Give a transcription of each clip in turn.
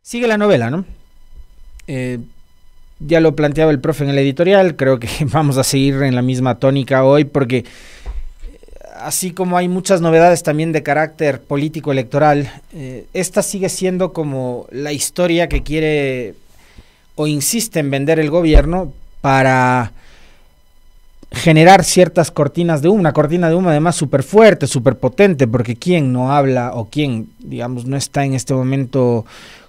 Sigue la novela, ¿no? Eh, ya lo planteaba el profe en el editorial, creo que vamos a seguir en la misma tónica hoy porque así como hay muchas novedades también de carácter político electoral, esta sigue siendo como la historia que quiere o insiste en vender el gobierno para generar ciertas cortinas de humo, una cortina de humo además súper fuerte, súper potente, porque quién no habla o quién, digamos, no está en este momento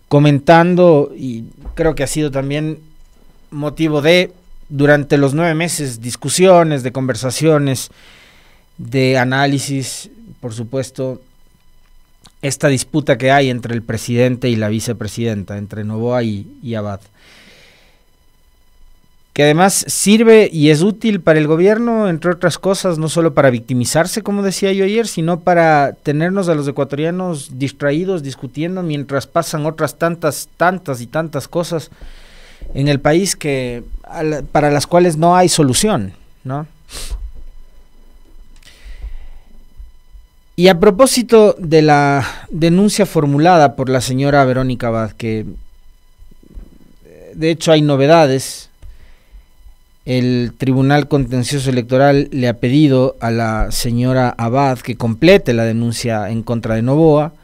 comentando, y creo que ha sido también motivo de, durante los 9 meses, discusiones, de conversaciones, de análisis, por supuesto, esta disputa que hay entre el presidente y la vicepresidenta, entre Noboa y Abad, que además sirve y es útil para el gobierno, entre otras cosas, no solo para victimizarse, como decía yo ayer, sino para tenernos a los ecuatorianos distraídos, discutiendo, mientras pasan otras tantas y tantas cosas en el país que para las cuales no hay solución, ¿no? Y a propósito de la denuncia formulada por la señora Verónica Abad, que de hecho hay novedades. El Tribunal Contencioso Electoral le ha pedido a la señora Abad que complete la denuncia en contra de Noboa.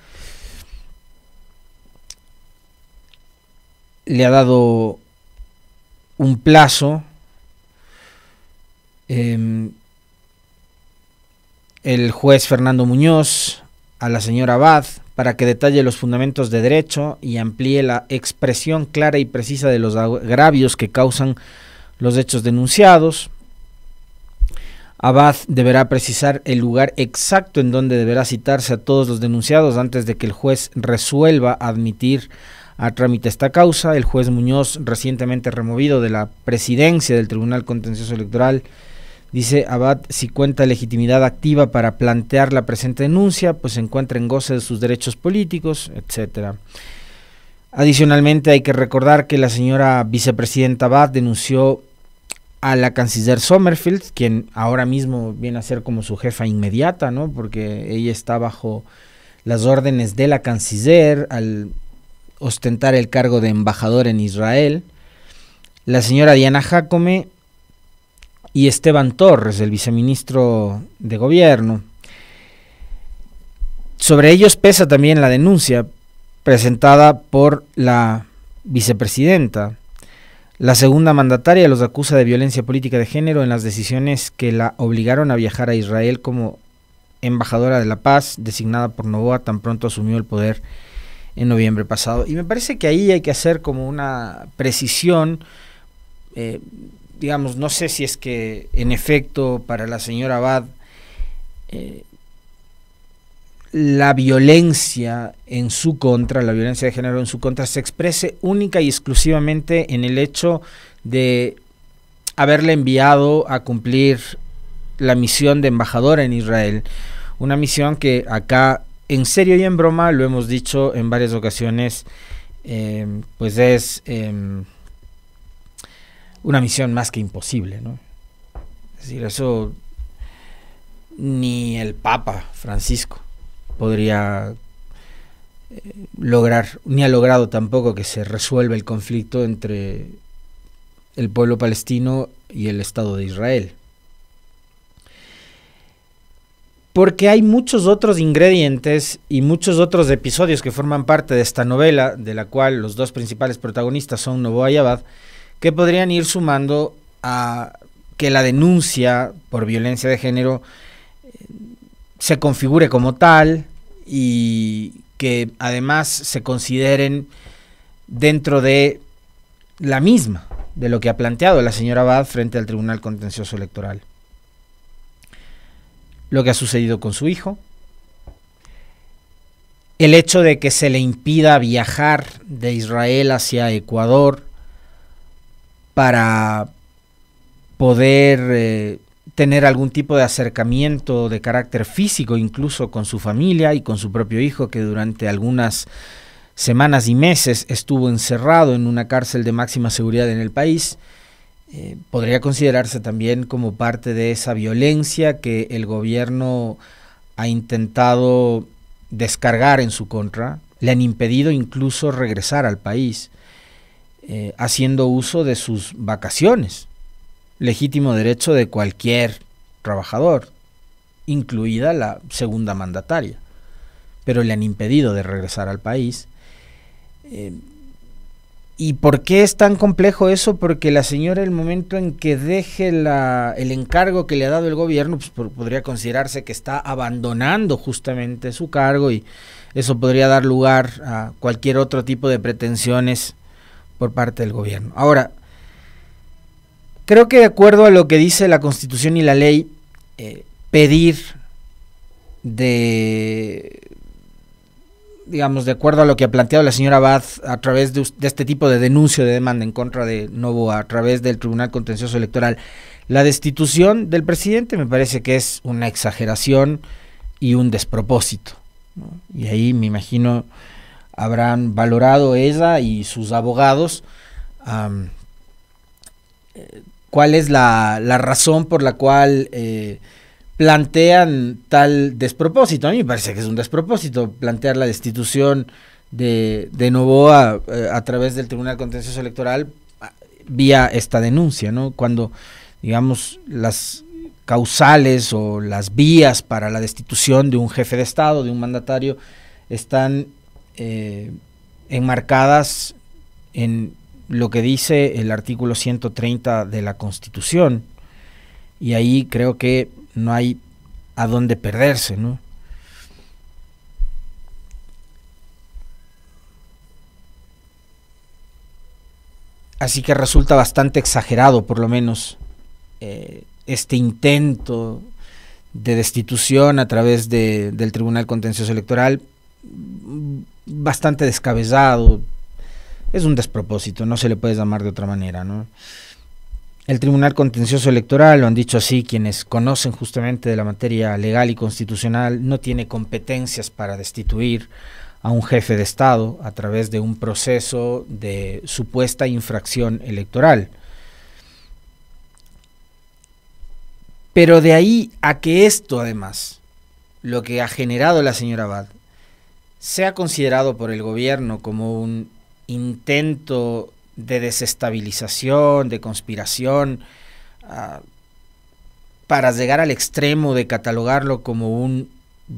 Le ha dado un plazo. El juez Fernando Muñoz a la señora Abad para que detalle los fundamentos de derecho y amplíe la expresión clara y precisa de los agravios que causan los hechos denunciados. Abad deberá precisar el lugar exacto en donde deberá citarse a todos los denunciados antes de que el juez resuelva admitir a trámite esta causa. El juez Muñoz, recientemente removido de la presidencia del Tribunal Contencioso Electoral, dice: Abad, si cuenta legitimidad activa para plantear la presente denuncia, pues se encuentra en goce de sus derechos políticos, etcétera. Adicionalmente, hay que recordar que la señora vicepresidenta Abad denunció a la canciller Sommerfeld, quien ahora mismo viene a ser como su jefa inmediata, ¿no? Porque ella está bajo las órdenes de la canciller al ostentar el cargo de embajador en Israel. La señora Diana Jacome y Esteban Torres, el viceministro de gobierno. Sobre ellos pesa también la denuncia presentada por la vicepresidenta. La segunda mandataria los acusa de violencia política de género en las decisiones que la obligaron a viajar a Israel como embajadora de la paz, designada por Noboa tan pronto asumió el poder en noviembre pasado. Y me parece que ahí hay que hacer como una precisión, digamos, no sé si es que en efecto para la señora Abad la violencia en su contra, la violencia de género en su contra, se exprese única y exclusivamente en el hecho de haberle enviado a cumplir la misión de embajadora en Israel, una misión que acá, en serio y en broma, lo hemos dicho en varias ocasiones, pues es una misión más que imposible, ¿no? Es decir, eso ni el Papa Francisco podría lograr, ni ha logrado tampoco que se resuelva el conflicto entre el pueblo palestino y el Estado de Israel. Porque hay muchos otros ingredientes y muchos otros episodios que forman parte de esta novela, de la cual los dos principales protagonistas son Noboa y Abad, que podrían ir sumando a que la denuncia por violencia de género se configure como tal y que además se consideren dentro de la misma, de lo que ha planteado la señora Abad frente al Tribunal Contencioso Electoral. Lo que ha sucedido con su hijo, el hecho de que se le impida viajar de Israel hacia Ecuador para poder tener algún tipo de acercamiento de carácter físico, incluso con su familia y con su propio hijo, que durante algunas semanas y meses estuvo encerrado en una cárcel de máxima seguridad en el país, podría considerarse también como parte de esa violencia que el gobierno ha intentado descargar en su contra, le han impedido incluso regresar al país, haciendo uso de sus vacaciones, legítimo derecho de cualquier trabajador, incluida la segunda mandataria, pero le han impedido de regresar al país. ¿Y por qué es tan complejo eso? Porque la señora, el momento en que deje el encargo que le ha dado el gobierno, pues podría considerarse que está abandonando justamente su cargo, y eso podría dar lugar a cualquier otro tipo de pretensiones por parte del gobierno. Ahora, creo que de acuerdo a lo que dice la Constitución y la ley, pedir digamos, de acuerdo a lo que ha planteado la señora Abad a través de este tipo de denuncia, de demanda en contra de Noboa a través del Tribunal Contencioso Electoral, la destitución del presidente, me parece que es una exageración y un despropósito, ¿no? Y ahí me imagino habrán valorado ella y sus abogados cuál es la razón por la cual plantean tal despropósito. A mí me parece que es un despropósito plantear la destitución de Noboa a través del Tribunal Contencioso Electoral vía esta denuncia, ¿no? Cuando, digamos, las causales o las vías para la destitución de un jefe de Estado, de un mandatario, están enmarcadas en lo que dice el artículo 130 de la Constitución, y ahí creo que no hay a dónde perderse, ¿no? Así que resulta bastante exagerado, por lo menos, este intento de destitución a través del Tribunal Contencioso Electoral, bastante descabellado. Es un despropósito, no se le puede llamar de otra manera, ¿no? El Tribunal Contencioso Electoral, lo han dicho así quienes conocen justamente de la materia legal y constitucional, no tiene competencias para destituir a un jefe de Estado a través de un proceso de supuesta infracción electoral. Pero de ahí a que esto, además, lo que ha generado la señora Abad, sea considerado por el gobierno como un intento de desestabilización, de conspiración, para llegar al extremo de catalogarlo como un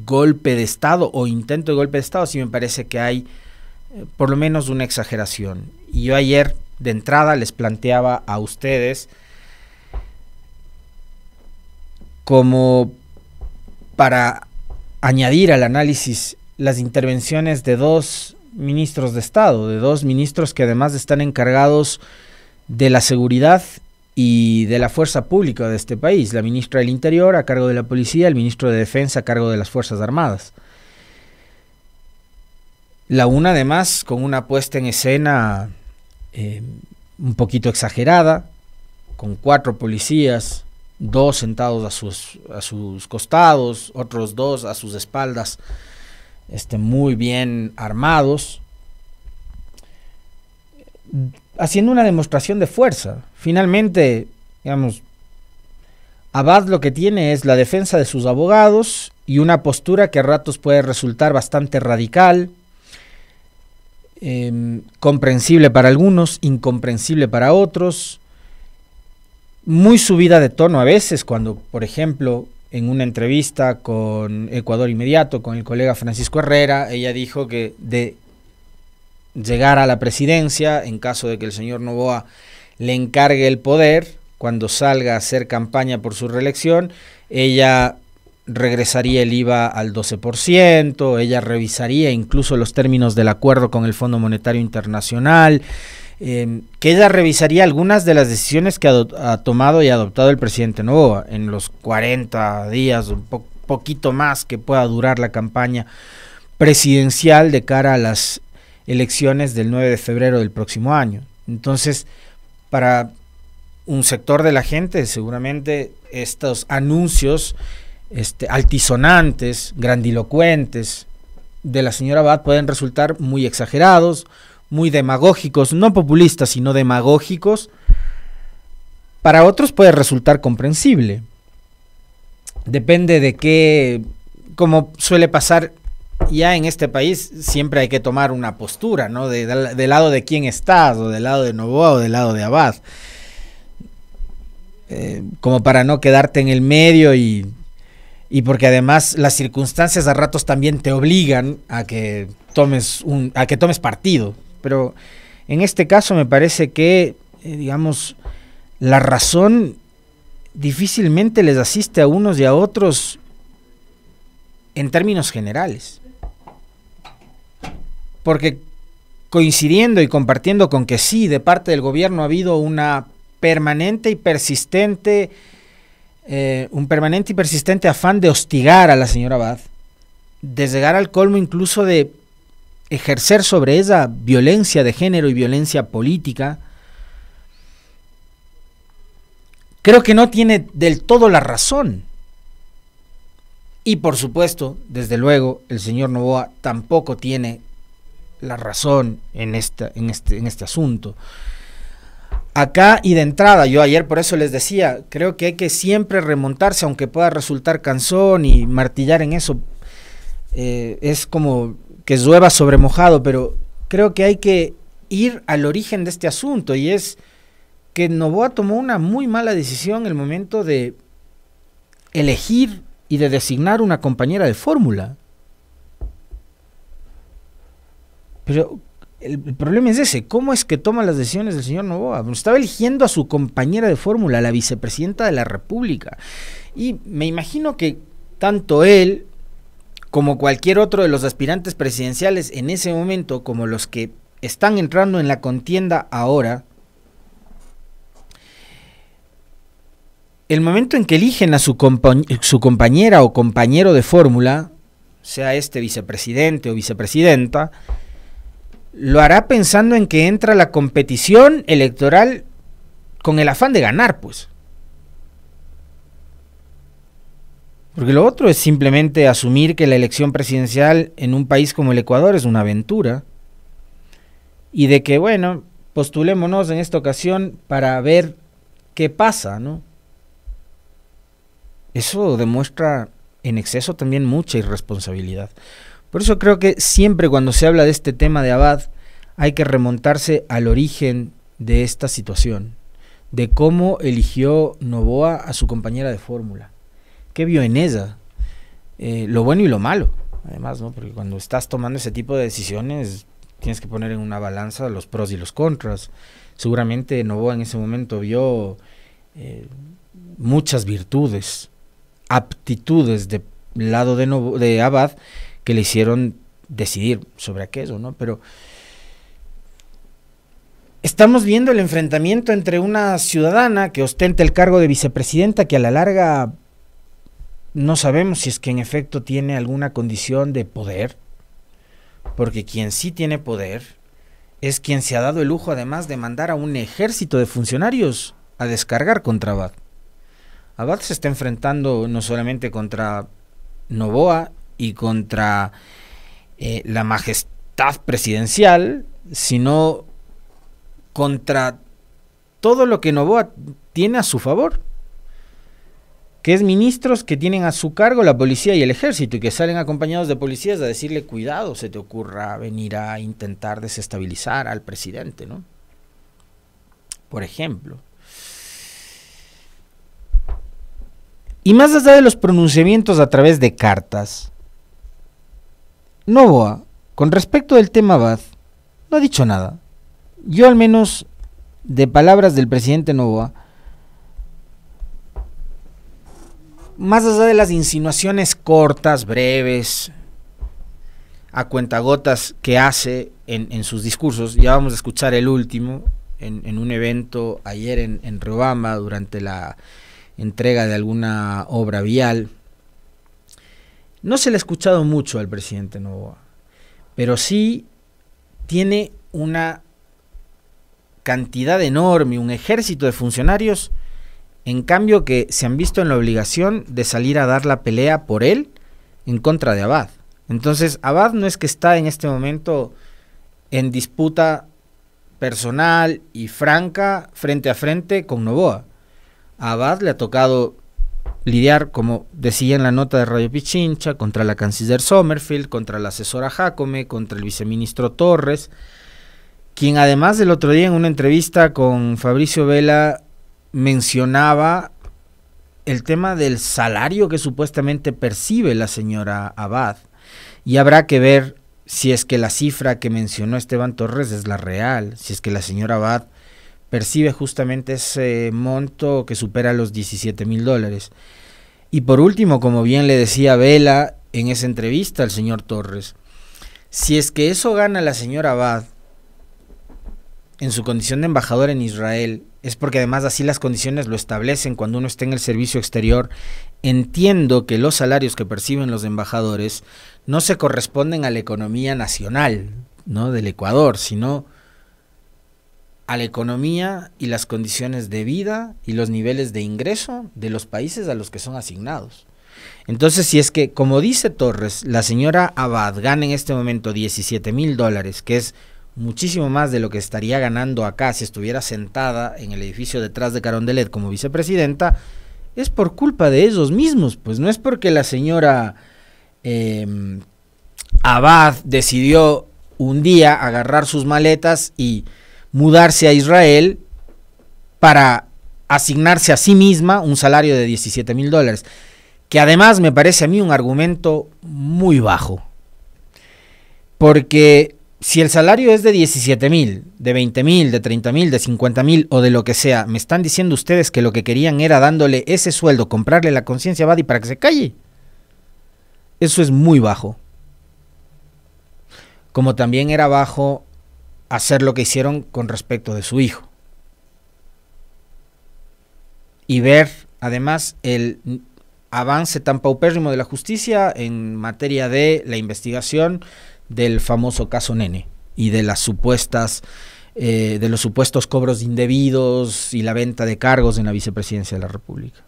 golpe de Estado o intento de golpe de Estado, sí me parece que hay por lo menos una exageración. Y yo ayer de entrada les planteaba a ustedes, como para añadir al análisis, las intervenciones de dos ministros de Estado, de dos ministros que además están encargados de la seguridad y de la fuerza pública de este país, la ministra del Interior a cargo de la policía, el ministro de Defensa a cargo de las Fuerzas Armadas. La una además con una puesta en escena un poquito exagerada, con 4 policías, 2 sentados a sus costados, otros 2 a sus espaldas, muy bien armados, haciendo una demostración de fuerza. Finalmente, digamos, Abad lo que tiene es la defensa de sus abogados y una postura que a ratos puede resultar bastante radical, comprensible para algunos, incomprensible para otros, muy subida de tono a veces, cuando, por ejemplo, en una entrevista con Ecuador Inmediato, con el colega Francisco Herrera, ella dijo que de llegar a la presidencia, en caso de que el señor Noboa le encargue el poder, cuando salga a hacer campaña por su reelección, ella regresaría el IVA al 12%, ella revisaría incluso los términos del acuerdo con el Fondo Monetario Internacional, que ella revisaría algunas de las decisiones que ha tomado y adoptado el presidente Noboa en los 40 días, un poquito más que pueda durar la campaña presidencial de cara a las elecciones del 9 de febrero del próximo año. Entonces, para un sector de la gente, seguramente estos anuncios altisonantes, grandilocuentes de la señora Abad pueden resultar muy exagerados, muy demagógicos, no populistas, sino demagógicos. Para otros puede resultar comprensible. Depende de qué, como suele pasar ya en este país siempre hay que tomar una postura, ¿no? Del lado de quién estás, o del lado de Noboa o del lado de Abad. Como para no quedarte en el medio y porque además las circunstancias a ratos también te obligan a que tomes partido. Pero en este caso me parece que, digamos, la razón difícilmente les asiste a unos y a otros en términos generales. Porque coincidiendo y compartiendo con que sí, de parte del gobierno ha habido una permanente y persistente, un permanente y persistente afán de hostigar a la señora Abad, de llegar al colmo incluso de ejercer sobre ella violencia de género y violencia política. Creo que no tiene del todo la razón. Y por supuesto, desde luego, el señor Noboa tampoco tiene la razón en este asunto. Acá y de entrada, yo ayer por eso les decía, creo que hay que siempre remontarse, aunque pueda resultar cansón y martillar en eso, es como que llueva sobre mojado, pero creo que hay que ir al origen de este asunto, y es que Noboa tomó una muy mala decisión en el momento de elegir y de designar una compañera de fórmula. Pero el problema es ese, ¿cómo es que toma las decisiones el señor Noboa? Estaba eligiendo a su compañera de fórmula, la vicepresidenta de la República, y me imagino que tanto él como cualquier otro de los aspirantes presidenciales en ese momento, como los que están entrando en la contienda ahora, el momento en que eligen a su compañera o compañero de fórmula, sea este vicepresidente o vicepresidenta, lo hará pensando en que entra la competición electoral con el afán de ganar, pues. Porque lo otro es simplemente asumir que la elección presidencial en un país como el Ecuador es una aventura, y de que, bueno, postulémonos en esta ocasión para ver qué pasa, ¿no? Eso demuestra en exceso también mucha irresponsabilidad. Por eso creo que siempre cuando se habla de este tema de Abad hay que remontarse al origen de esta situación, de cómo eligió Noboa a su compañera de fórmula. ¿Qué vio en ella? Lo bueno y lo malo, además, ¿no? Porque cuando estás tomando ese tipo de decisiones tienes que poner en una balanza los pros y los contras. Seguramente Noboa en ese momento vio muchas virtudes, aptitudes del lado de Abad que le hicieron decidir sobre aquello, ¿no? Pero estamos viendo el enfrentamiento entre una ciudadana que ostenta el cargo de vicepresidenta, que a la larga no sabemos si es que en efecto tiene alguna condición de poder, porque quien sí tiene poder es quien se ha dado el lujo además de mandar a un ejército de funcionarios a descargar contra Abad. Abad se está enfrentando no solamente contra Noboa y contra la majestad presidencial, sino contra todo lo que Noboa tiene a su favor, que es ministros que tienen a su cargo la policía y el ejército, y que salen acompañados de policías a decirle: cuidado, se te ocurra venir a intentar desestabilizar al presidente, ¿no? Por ejemplo. Y más allá de los pronunciamientos a través de cartas, Noboa, con respecto del tema Abad, no ha dicho nada. Yo, al menos, de palabras del presidente Noboa, más allá de las insinuaciones cortas, breves, a cuentagotas que hace en sus discursos, ya vamos a escuchar el último, en un evento ayer en Riobamba, durante la entrega de alguna obra vial. No se le ha escuchado mucho al presidente Noboa, pero sí tiene una cantidad enorme, un ejército de funcionarios, en cambio, que se han visto en la obligación de salir a dar la pelea por él en contra de Abad. Entonces, Abad no es que está en este momento en disputa personal y franca frente a frente con Noboa. A Abad le ha tocado lidiar, como decía en la nota de Radio Pichincha, contra la canciller Sommerfeld, contra la asesora Jacome, contra el viceministro Torres, quien además el otro día en una entrevista con Fabricio Vela mencionaba el tema del salario que supuestamente percibe la señora Abad, y habrá que ver si es que la cifra que mencionó Esteban Torres es la real, si es que la señora Abad percibe justamente ese monto que supera los $17,000. Y por último, como bien le decía Vela en esa entrevista al señor Torres, si es que eso gana la señora Abad en su condición de embajadora en Israel, es porque además así las condiciones lo establecen cuando uno está en el servicio exterior. Entiendo que los salarios que perciben los embajadores no se corresponden a la economía nacional, ¿no?, del Ecuador, sino a la economía y las condiciones de vida y los niveles de ingreso de los países a los que son asignados. Entonces, si es que, como dice Torres, la señora Abad gana en este momento $17,000, que es muchísimo más de lo que estaría ganando acá si estuviera sentada en el edificio detrás de Carondelet como vicepresidenta, es por culpa de ellos mismos, pues no es porque la señora Abad decidió un día agarrar sus maletas y mudarse a Israel para asignarse a sí misma un salario de $17,000, que además me parece a mí un argumento muy bajo, porque si el salario es de 17,000, de 20,000, de 30,000, de 50,000 o de lo que sea, me están diciendo ustedes que lo que querían era dándole ese sueldo, comprarle la conciencia a Badi para que se calle. Eso es muy bajo. Como también era bajo hacer lo que hicieron con respecto de su hijo. Y ver además el avance tan paupérrimo de la justicia en materia de la investigación del famoso caso Nene y de las supuestas de los supuestos cobros indebidos y la venta de cargos en la vicepresidencia de la República.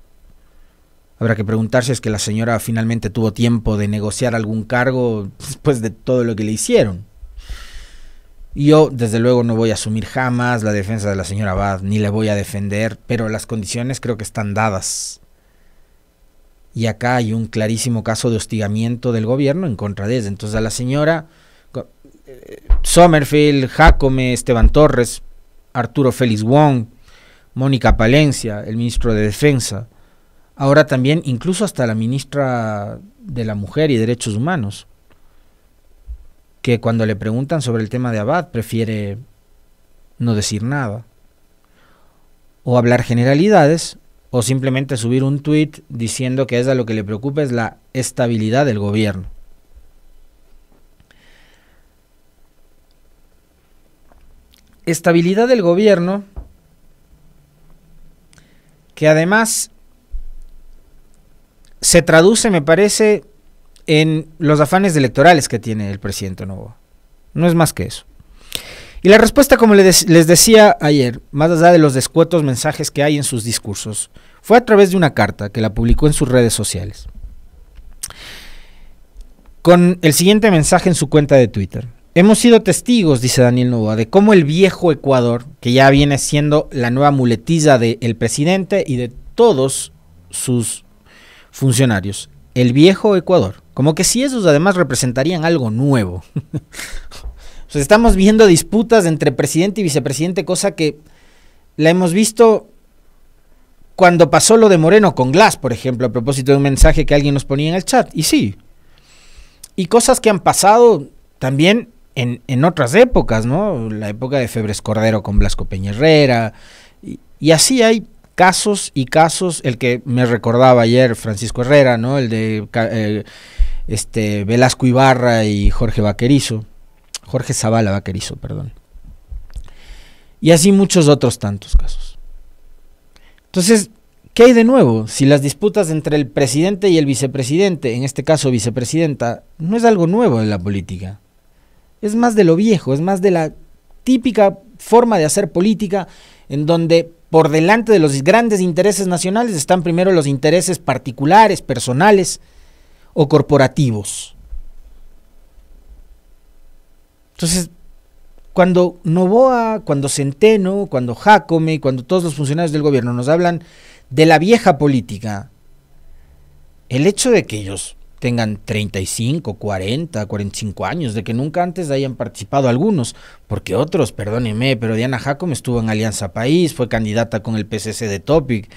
Habrá que preguntarse si es que la señora finalmente tuvo tiempo de negociar algún cargo después de todo lo que le hicieron. Yo desde luego no voy a asumir jamás la defensa de la señora Abad, ni le voy a defender, pero las condiciones creo que están dadas. Y acá hay un clarísimo caso de hostigamiento del gobierno en contra de ella. Entonces a la señora Sommerfeld, Jacome, Esteban Torres, Arturo Félix Wong, Mónica Palencia, el ministro de Defensa, ahora también incluso hasta la ministra de la Mujer y Derechos Humanos, que cuando le preguntan sobre el tema de Abad prefiere no decir nada, o hablar generalidades, o simplemente subir un tuit diciendo que a ella lo que le preocupa es la estabilidad del gobierno. Estabilidad del gobierno que además se traduce, me parece, en los afanes electorales que tiene el presidente Noboa. No es más que eso. Y la respuesta, como les decía ayer, más allá de los escuetos mensajes que hay en sus discursos, fue a través de una carta que la publicó en sus redes sociales, con el siguiente mensaje en su cuenta de Twitter. Hemos sido testigos, dice Daniel Noboa, de cómo el viejo Ecuador, que ya viene siendo la nueva muletilla del presidente y de todos sus funcionarios, el viejo Ecuador, como que si esos además representarían algo nuevo. O sea, estamos viendo disputas entre presidente y vicepresidente, cosa que la hemos visto cuando pasó lo de Moreno con Glass, por ejemplo, a propósito de un mensaje que alguien nos ponía en el chat. Y sí, y cosas que han pasado también en otras épocas, ¿no? La época de Febres Cordero con Blasco Peña Herrera, y así hay casos y casos, el que me recordaba ayer Francisco Herrera, ¿no? El de Velasco Ibarra y Jorge Zavala Vaquerizo, perdón. Y así muchos otros tantos casos. Entonces, ¿qué hay de nuevo? Si las disputas entre el presidente y el vicepresidente, en este caso vicepresidenta, no es algo nuevo en la política. Es más de lo viejo, es más de la típica forma de hacer política en donde por delante de los grandes intereses nacionales están primero los intereses particulares, personales o corporativos. Entonces, cuando Noboa, cuando Centeno, cuando Jacome, cuando todos los funcionarios del gobierno nos hablan de la vieja política, el hecho de que ellos tengan 35, 40, 45 años, de que nunca antes hayan participado algunos, porque otros, perdónenme, pero Diana Jacome estuvo en Alianza País, fue candidata con el PCC de Topic.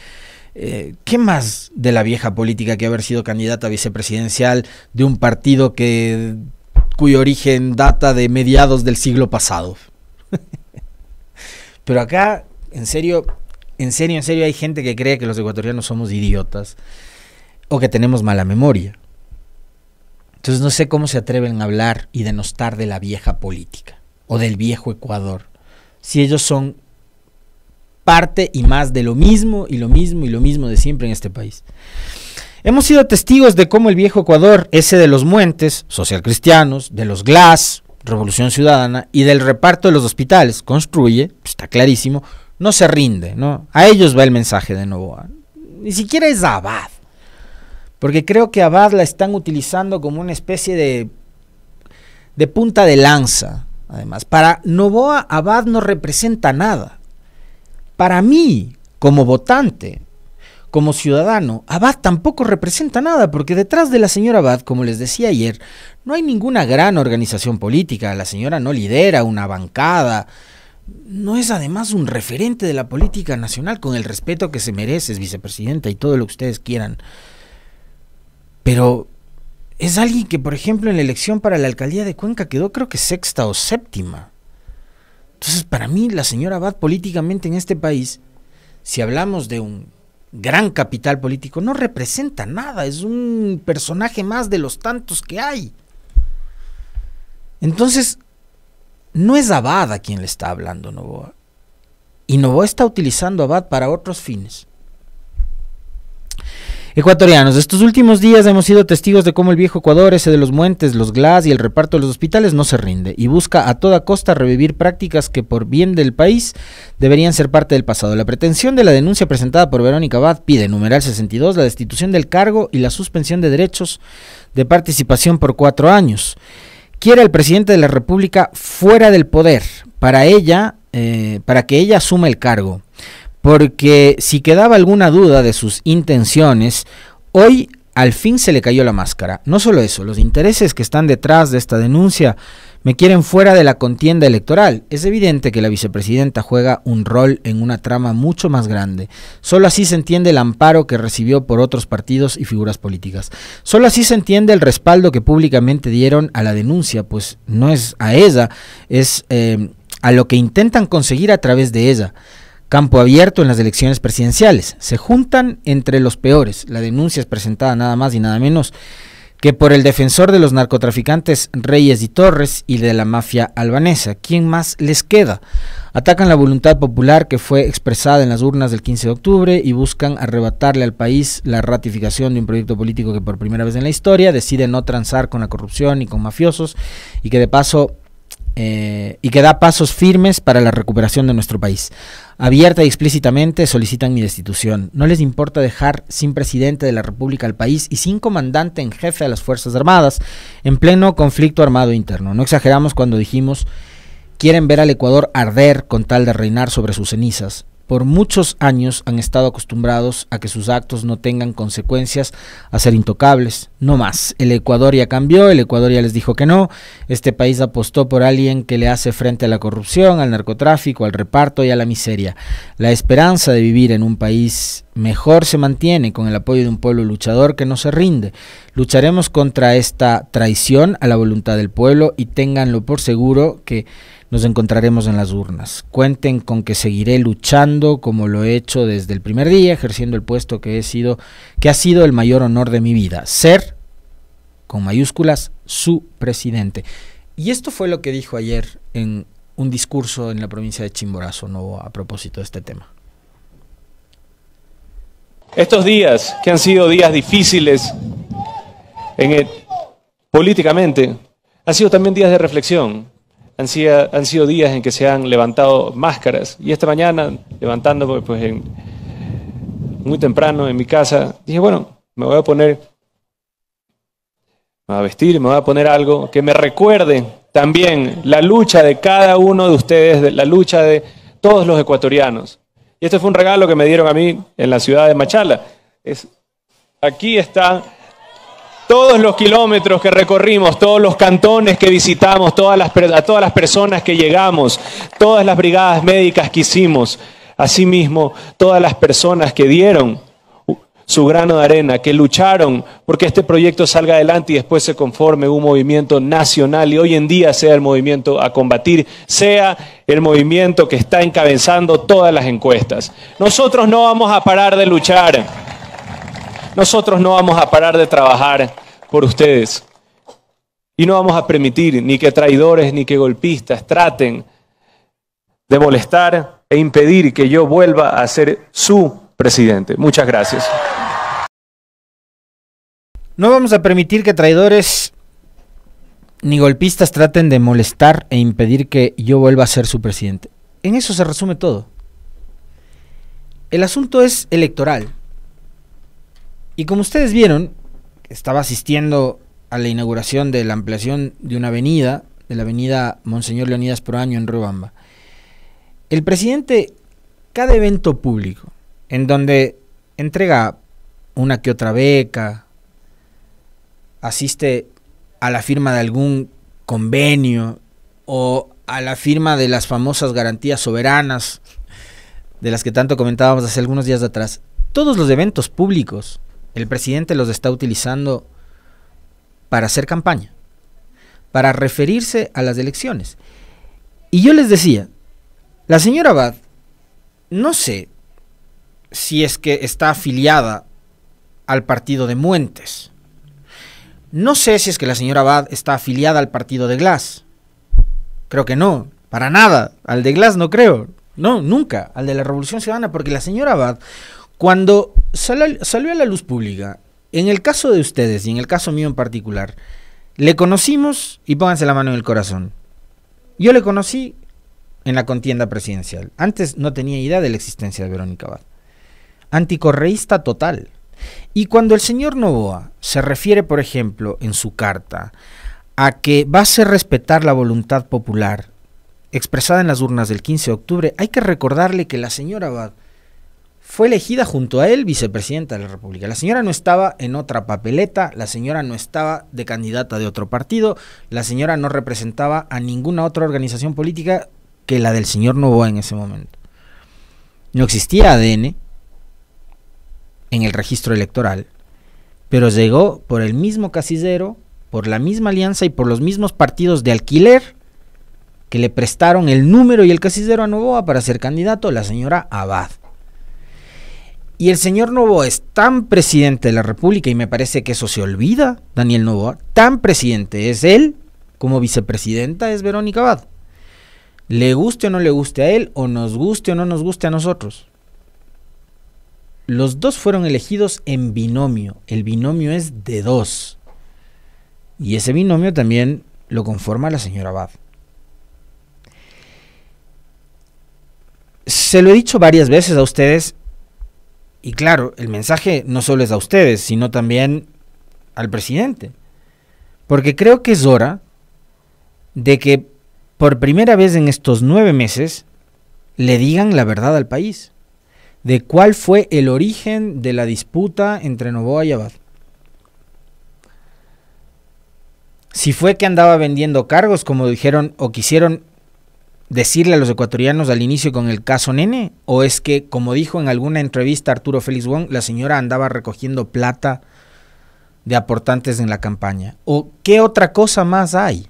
¿Qué más de la vieja política que haber sido candidata vicepresidencial de un partido cuyo origen data de mediados del siglo pasado? Pero acá, en serio, hay gente que cree que los ecuatorianos somos idiotas o que tenemos mala memoria. Entonces no sé cómo se atreven a hablar y denostar de la vieja política o del viejo Ecuador, si ellos son parte y más de lo mismo y lo mismo y lo mismo de siempre en este país. Hemos sido testigos de cómo el viejo Ecuador, ese de los Muentes, socialcristianos, de los GLAS, Revolución Ciudadana, y del reparto de los hospitales, construye, está clarísimo, no se rinde, ¿no? A ellos va el mensaje de Noboa. Ni siquiera es a Abad, porque creo que Abad la están utilizando como una especie de punta de lanza. Además, para Noboa, Abad no representa nada. Para mí, como votante, como ciudadano, Abad tampoco representa nada, porque detrás de la señora Abad, como les decía ayer, no hay ninguna gran organización política. La señora no lidera una bancada, no es además un referente de la política nacional, con el respeto que se merece, es vicepresidenta y todo lo que ustedes quieran. Pero es alguien que, por ejemplo, en la elección para la alcaldía de Cuenca quedó, creo que sexta o séptima. Entonces, para mí, la señora Abad políticamente en este país, si hablamos de un gran capital político, no representa nada, es un personaje más de los tantos que hay. Entonces, no es Abad a quien le está hablando Noboa. Y Noboa está utilizando a Abad para otros fines. Ecuatorianos, estos últimos días hemos sido testigos de cómo el viejo Ecuador, ese de los Muentes, los GLAS y el reparto de los hospitales, no se rinde y busca a toda costa revivir prácticas que por bien del país deberían ser parte del pasado. La pretensión de la denuncia presentada por Verónica Abad pide, numeral 62, la destitución del cargo y la suspensión de derechos de participación por 4 años. Quiere al presidente de la República fuera del poder para que ella asuma el cargo. Porque si quedaba alguna duda de sus intenciones, hoy al fin se le cayó la máscara. No solo eso, los intereses que están detrás de esta denuncia me quieren fuera de la contienda electoral. Es evidente que la vicepresidenta juega un rol en una trama mucho más grande. Solo así se entiende el amparo que recibió por otros partidos y figuras políticas. Solo así se entiende el respaldo que públicamente dieron a la denuncia, pues no es a ella, es a lo que intentan conseguir a través de ella. Campo abierto en las elecciones presidenciales. Se juntan entre los peores. La denuncia es presentada nada más y nada menos que por el defensor de los narcotraficantes Reyes y Torres y de la mafia albanesa. ¿Quién más les queda? Atacan la voluntad popular que fue expresada en las urnas del 15 de octubre y buscan arrebatarle al país la ratificación de un proyecto político que por primera vez en la historia decide no transar con la corrupción y con mafiosos y que de paso que da pasos firmes para la recuperación de nuestro país. Abierta y explícitamente solicitan mi destitución. No les importa dejar sin presidente de la República al país y sin comandante en jefe a las Fuerzas Armadas en pleno conflicto armado interno. No exageramos cuando dijimos quieren ver al Ecuador arder con tal de reinar sobre sus cenizas. Por muchos años han estado acostumbrados a que sus actos no tengan consecuencias, a ser intocables. No más. El Ecuador ya cambió, el Ecuador ya les dijo que no. Este país apostó por alguien que le hace frente a la corrupción, al narcotráfico, al reparto y a la miseria. La esperanza de vivir en un país mejor se mantiene con el apoyo de un pueblo luchador que no se rinde. Lucharemos contra esta traición a la voluntad del pueblo y ténganlo por seguro que nos encontraremos en las urnas. Cuenten con que seguiré luchando como lo he hecho desde el primer día, ejerciendo el puesto que ha sido el mayor honor de mi vida, ser, con mayúsculas, su presidente. Y esto fue lo que dijo ayer en un discurso en la provincia de Chimborazo, ¿no?, a propósito de este tema. Estos días, que han sido días difíciles políticamente, han sido también días de reflexión. Han sido días en que se han levantado máscaras. Y esta mañana, levantándome muy temprano en mi casa, dije, bueno, me voy a vestir, me voy a poner algo que me recuerde también la lucha de cada uno de ustedes, la lucha de todos los ecuatorianos. Y este fue un regalo que me dieron a mí en la ciudad de Machala. Aquí está todos los kilómetros que recorrimos, todos los cantones que visitamos, a todas las personas que llegamos, todas las brigadas médicas que hicimos, asimismo, todas las personas que dieron su grano de arena, que lucharon porque este proyecto salga adelante y después se conforme un movimiento nacional y hoy en día sea el movimiento a combatir, sea el movimiento que está encabezando todas las encuestas. Nosotros no vamos a parar de luchar, nosotros no vamos a parar de trabajar por ustedes y no vamos a permitir ni que traidores ni que golpistas traten de molestar e impedir que yo vuelva a ser su presidente. Muchas gracias. No vamos a permitir que traidores ni golpistas traten de molestar e impedir que yo vuelva a ser su presidente. En eso se resume todo. El asunto es electoral. Y como ustedes vieron, estaba asistiendo a la inauguración de la ampliación de una avenida, de la avenida Monseñor Leonidas Proaño en Riobamba. El presidente, cada evento público, en donde entrega una que otra beca, asiste a la firma de algún convenio o a la firma de las famosas garantías soberanas de las que tanto comentábamos hace algunos días atrás. Todos los eventos públicos, el presidente los está utilizando para hacer campaña, para referirse a las elecciones. Y yo les decía, la señora Abad, no sé si es que está afiliada al partido de Muentes. No sé si es que la señora Abad está afiliada al partido de Glass. Creo que no, para nada. Al de Glass no creo. No, nunca. Al de la Revolución Ciudadana, porque la señora Abad, cuando salió a la luz pública, en el caso de ustedes y en el caso mío en particular, le conocimos, y pónganse la mano en el corazón, yo le conocí en la contienda presidencial. Antes no tenía idea de la existencia de Verónica Abad. Anticorreísta total. Y cuando el señor Noboa se refiere, por ejemplo, en su carta, a que va a hacer respetar la voluntad popular expresada en las urnas del 15 de octubre, hay que recordarle que la señora Abad fue elegida junto a él vicepresidenta de la República. La señora no estaba en otra papeleta, la señora no estaba de candidata de otro partido, la señora no representaba a ninguna otra organización política que la del señor Noboa en ese momento. No existía ADN en el registro electoral, pero llegó por el mismo casillero, por la misma alianza y por los mismos partidos de alquiler que le prestaron el número y el casillero a Noboa para ser candidato, la señora Abad. Y el señor Noboa es tan presidente de la República, y me parece que eso se olvida, Daniel Noboa, tan presidente es él como vicepresidenta es Verónica Abad. Le guste o no le guste a él, o nos guste o no nos guste a nosotros. Los dos fueron elegidos en binomio. El binomio es de dos. Y ese binomio también lo conforma la señora Abad. Se lo he dicho varias veces a ustedes, y claro, el mensaje no solo es a ustedes, sino también al presidente. Porque creo que es hora de que por primera vez en estos 9 meses le digan la verdad al país de cuál fue el origen de la disputa entre Noboa y Abad. Si fue que andaba vendiendo cargos, como dijeron o quisieron decirle a los ecuatorianos al inicio con el caso Nene, o es que, como dijo en alguna entrevista Arturo Félix Wong, la señora andaba recogiendo plata de aportantes en la campaña. ¿O qué otra cosa más hay?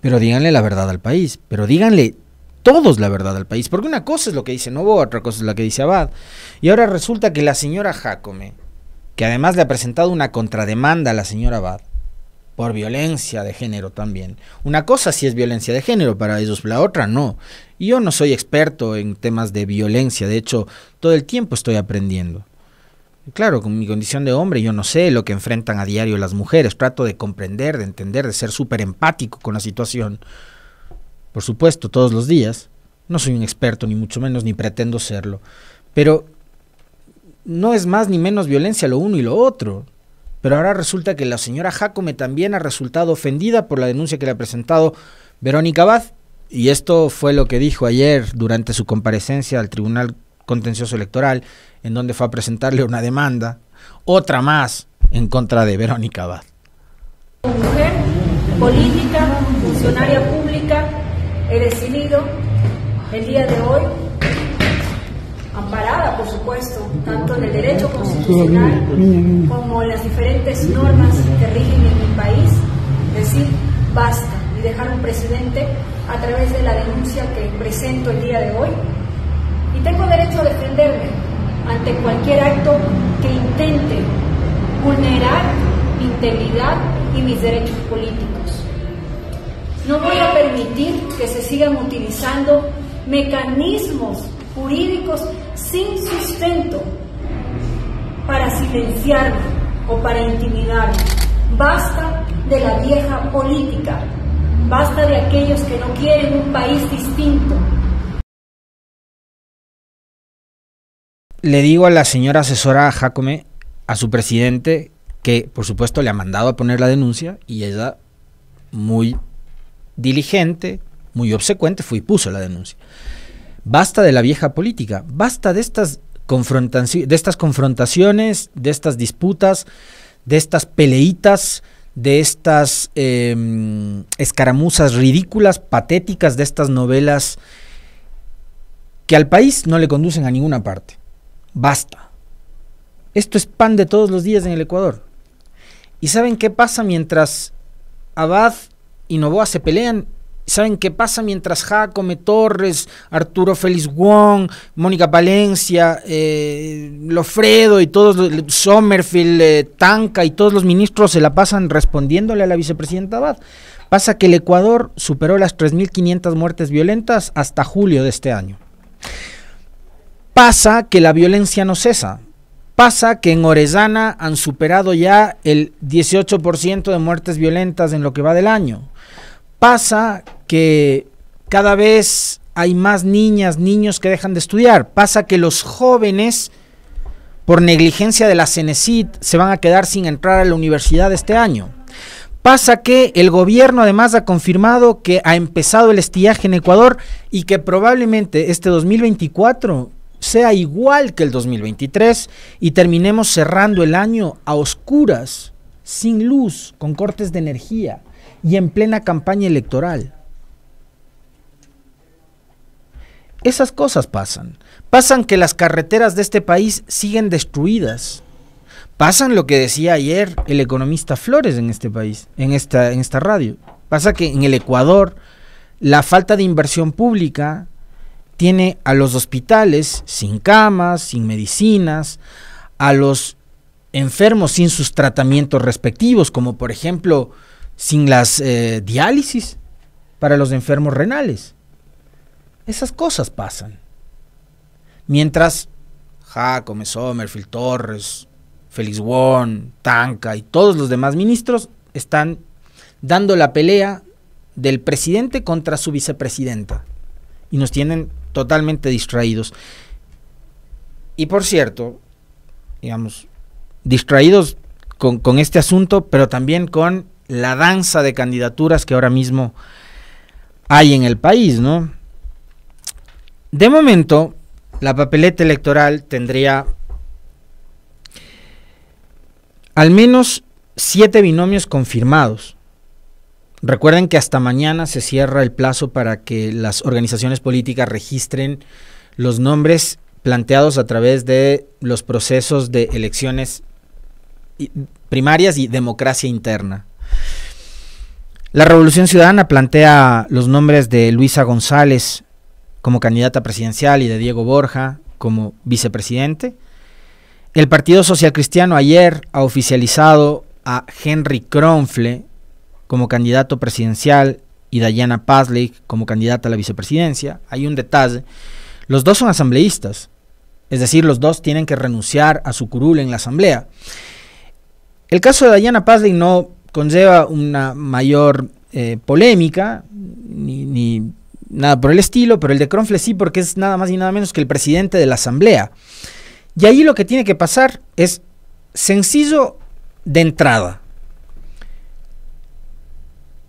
Pero díganle la verdad al país, pero díganle todos la verdad al país, porque una cosa es lo que dice Noboa, otra cosa es la que dice Abad. Y ahora resulta que la señora Jácome, que además le ha presentado una contrademanda a la señora Abad por violencia de género también. Una cosa sí es violencia de género para ellos, la otra no. Y yo no soy experto en temas de violencia, de hecho todo el tiempo estoy aprendiendo. Claro, con mi condición de hombre yo no sé lo que enfrentan a diario las mujeres, trato de comprender, de entender, de ser súper empático con la situación. Por supuesto, todos los días. No soy un experto, ni mucho menos, ni pretendo serlo. Pero no es más ni menos violencia lo uno y lo otro. Pero ahora resulta que la señora Jácome también ha resultado ofendida por la denuncia que le ha presentado Verónica Abad. Y esto fue lo que dijo ayer durante su comparecencia al Tribunal Contencioso Electoral, en donde fue a presentarle una demanda, otra más, en contra de Verónica Abad. Mujer, política, funcionaria pública, he decidido el día de hoy, amparada por supuesto, tanto en el derecho constitucional como en las diferentes normas que rigen en mi país, decir basta y dejar un precedente a través de la denuncia que presento el día de hoy. Y tengo derecho a defenderme ante cualquier acto que intente vulnerar mi integridad y mis derechos políticos. No voy a permitir que se sigan utilizando mecanismos jurídicos sin sustento para silenciarme o para intimidarme. Basta de la vieja política, basta de aquellos que no quieren un país distinto. Le digo a la señora asesora Jácome, a su presidente, que por supuesto le ha mandado a poner la denuncia, y ella, muy diligente, muy obsecuente, fue y puso la denuncia. Basta de la vieja política, basta de estas confrontaciones, de estas disputas, de estas peleitas, de estas escaramuzas ridículas, patéticas, de estas novelas que al país no le conducen a ninguna parte. Basta. Esto es pan de todos los días en el Ecuador. ¿Y saben qué pasa mientras Abad y Noboa se pelean? ¿Saben qué pasa mientras Jácome, Torres, Arturo Félix Wong, Mónica Palencia, Lofredo y todos, Sommerfield, Tanca y todos los ministros se la pasan respondiéndole a la vicepresidenta Abad? Pasa que el Ecuador superó las 3.500 muertes violentas hasta julio de este año. Pasa que la violencia no cesa. Pasa que en Orellana han superado ya el 18% de muertes violentas en lo que va del año. Pasa que cada vez hay más niñas, niños que dejan de estudiar. Pasa que los jóvenes, por negligencia de la Cenecit, se van a quedar sin entrar a la universidad este año. Pasa que el gobierno además ha confirmado que ha empezado el estiaje en Ecuador y que probablemente este 2024 sea igual que el 2023 y terminemos cerrando el año a oscuras, sin luz, con cortes de energía y en plena campaña electoral. Esas cosas pasan. Pasan que las carreteras de este país siguen destruidas. Pasan lo que decía ayer el economista Flores en este país, en esta radio. Pasa que en el Ecuador la falta de inversión pública tiene a los hospitales sin camas, sin medicinas, a los enfermos sin sus tratamientos respectivos, como por ejemplo sin las diálisis para los enfermos renales. Esas cosas pasan. Mientras Jácome, Sommerfield, Torres, Félix Wong, Tanca y todos los demás ministros están dando la pelea del presidente contra su vicepresidenta y nos tienen totalmente distraídos. Y por cierto, digamos, distraídos con este asunto, pero también con la danza de candidaturas que ahora mismo hay en el país, ¿no? De momento, la papeleta electoral tendría al menos 7 binomios confirmados. Recuerden que hasta mañana se cierra el plazo para que las organizaciones políticas registren los nombres planteados a través de los procesos de elecciones primarias y democracia interna. La Revolución Ciudadana plantea los nombres de Luisa González como candidata presidencial y de Diego Borja como vicepresidente. El Partido Social Cristiano ayer ha oficializado a Henry Kronfle como candidato presidencial y Dayana Pazlik como candidata a la vicepresidencia. Hay un detalle: los dos son asambleístas, es decir, los dos tienen que renunciar a su curul en la asamblea. El caso de Dayana Pazlik no conlleva una mayor polémica ni nada por el estilo, pero el de Kronfle sí, porque es nada más y nada menos que el presidente de la asamblea. Y ahí lo que tiene que pasar es sencillo de entrada.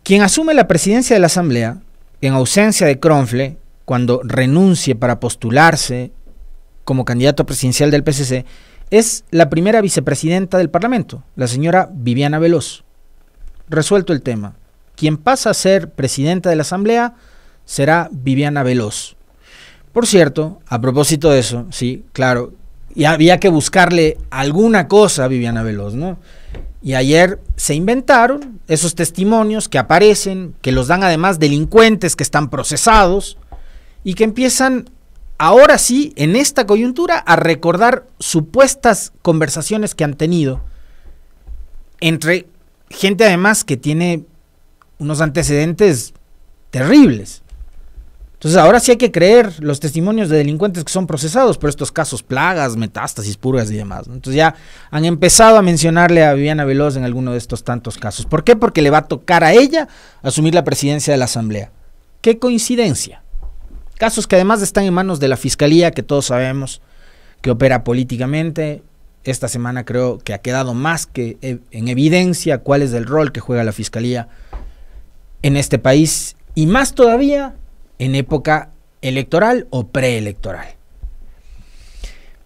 Quien asume la presidencia de la asamblea, en ausencia de Kronfle, cuando renuncie para postularse como candidato presidencial del PCC, es la primera vicepresidenta del Parlamento, la señora Viviana Veloz. Resuelto el tema. Quien pasa a ser presidenta de la Asamblea será Viviana Veloz. Por cierto, a propósito de eso, sí, claro, y había que buscarle alguna cosa a Viviana Veloz, ¿no? Y ayer se inventaron esos testimonios que aparecen, que los dan además delincuentes que están procesados y que empiezan, ahora sí, en esta coyuntura, a recordar supuestas conversaciones que han tenido entre gente además que tiene unos antecedentes terribles. Entonces ahora sí hay que creer los testimonios de delincuentes que son procesados por estos casos, plagas, metástasis, purgas y demás, ¿no? Entonces ya han empezado a mencionarle a Viviana Veloz en alguno de estos tantos casos. ¿Por qué? Porque le va a tocar a ella asumir la presidencia de la Asamblea. ¡Qué coincidencia! Casos que además están en manos de la Fiscalía, que todos sabemos que opera políticamente. Esta semana creo que ha quedado más que en evidencia cuál es el rol que juega la Fiscalía en este país, y más todavía en época electoral o preelectoral.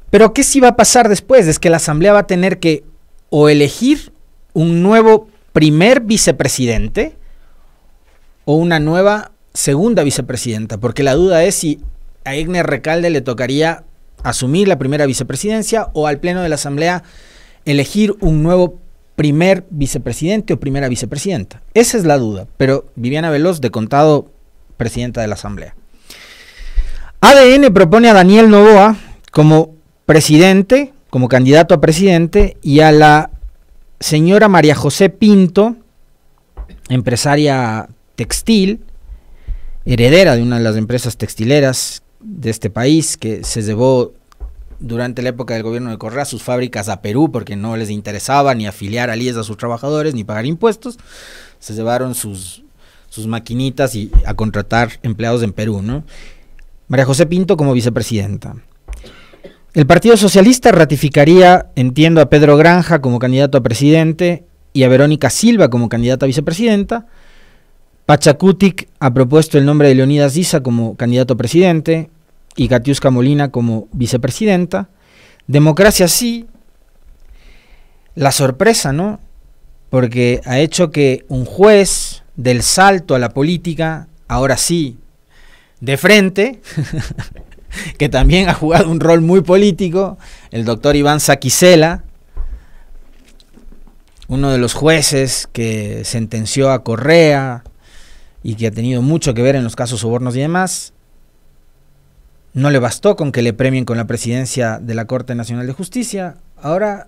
Pero ¿qué sí va a pasar después? Es que la Asamblea va a tener que o elegir un nuevo primer vicepresidente o una nueva segunda vicepresidenta, porque la duda es si a Egner Recalde le tocaría asumir la primera vicepresidencia o al Pleno de la Asamblea elegir un nuevo primer vicepresidente o primera vicepresidenta. Esa es la duda, pero Viviana Veloz de contado presidenta de la Asamblea. ADN propone a Daniel Noboa como presidente, como candidato a presidente, y a la señora María José Pinto, empresaria textil, heredera de una de las empresas textileras de este país, que se llevó durante la época del gobierno de Correa sus fábricas a Perú porque no les interesaba ni afiliar al IES a sus trabajadores ni pagar impuestos. Se llevaron sus maquinitas y a contratar empleados en Perú, ¿no? María José Pinto como vicepresidenta. El Partido Socialista ratificaría, entiendo, a Pedro Granja como candidato a presidente y a Verónica Silva como candidata a vicepresidenta. Pachacutic ha propuesto el nombre de Leonidas Diza como candidato a presidente y Katiuska Molina como vicepresidenta. Democracia sí. La sorpresa, ¿no? Porque ha hecho que un juez del salto a la política, ahora sí, de frente, que también ha jugado un rol muy político, el doctor Iván Saquicela, uno de los jueces que sentenció a Correa y que ha tenido mucho que ver en los casos sobornos y demás. No le bastó con que le premien con la presidencia de la Corte Nacional de Justicia, ahora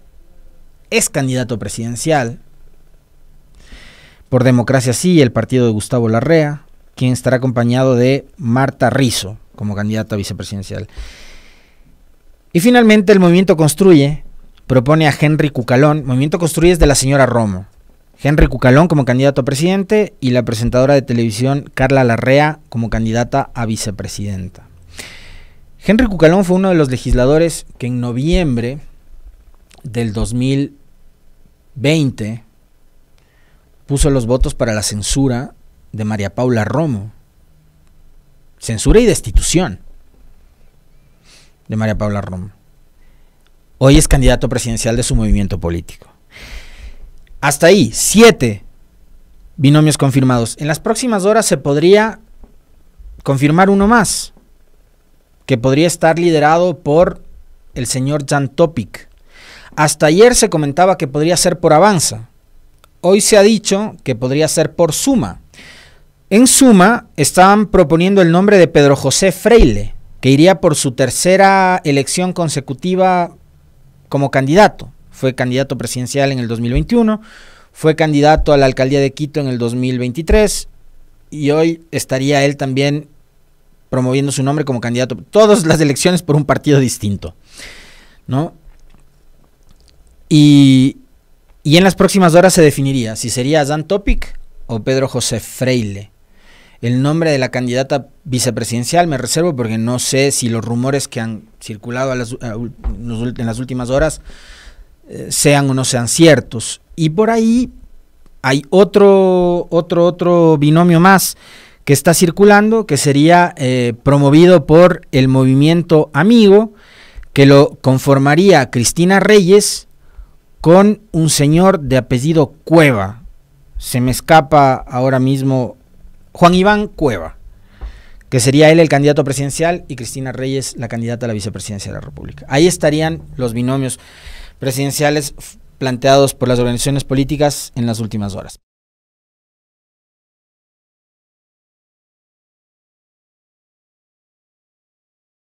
es candidato presidencial. Por Democracia Sí, el partido de Gustavo Larrea, quien estará acompañado de Marta Rizzo como candidata a vicepresidencial. Y finalmente el Movimiento Construye propone a Henry Cucalón. Movimiento Construye es de la señora Romo. Henry Cucalón como candidato a presidente y la presentadora de televisión Carla Larrea como candidata a vicepresidenta. Henry Cucalón fue uno de los legisladores que en noviembre del 2020 puso los votos para la censura de María Paula Romo. Censura y destitución de María Paula Romo. Hoy es candidato presidencial de su movimiento político. Hasta ahí, 7 binomios confirmados. En las próximas horas se podría confirmar uno más, que podría estar liderado por el señor Jan Topic. Hasta ayer se comentaba que podría ser por Avanza. Hoy se ha dicho que podría ser por Suma. En Suma estaban proponiendo el nombre de Pedro José Freile, que iría por su tercera elección consecutiva como candidato. Fue candidato presidencial en el 2021, fue candidato a la alcaldía de Quito en el 2023 y hoy estaría él también promoviendo su nombre como candidato. Todas las elecciones por un partido distinto, ¿no? Y en las próximas horas se definiría si sería Jan Topic o Pedro José Freile. El nombre de la candidata vicepresidencial me reservo porque no sé si los rumores que han circulado en las últimas horas sean o no sean ciertos. Y por ahí hay otro binomio más que está circulando, que sería promovido por el movimiento Amigo, que lo conformaría Cristina Reyes con un señor de apellido Cueva. Se me escapa ahora mismo, Juan Iván Cueva, que sería él el candidato presidencial y Cristina Reyes la candidata a la vicepresidencia de la República. Ahí estarían los binomios presidenciales planteados por las organizaciones políticas en las últimas horas.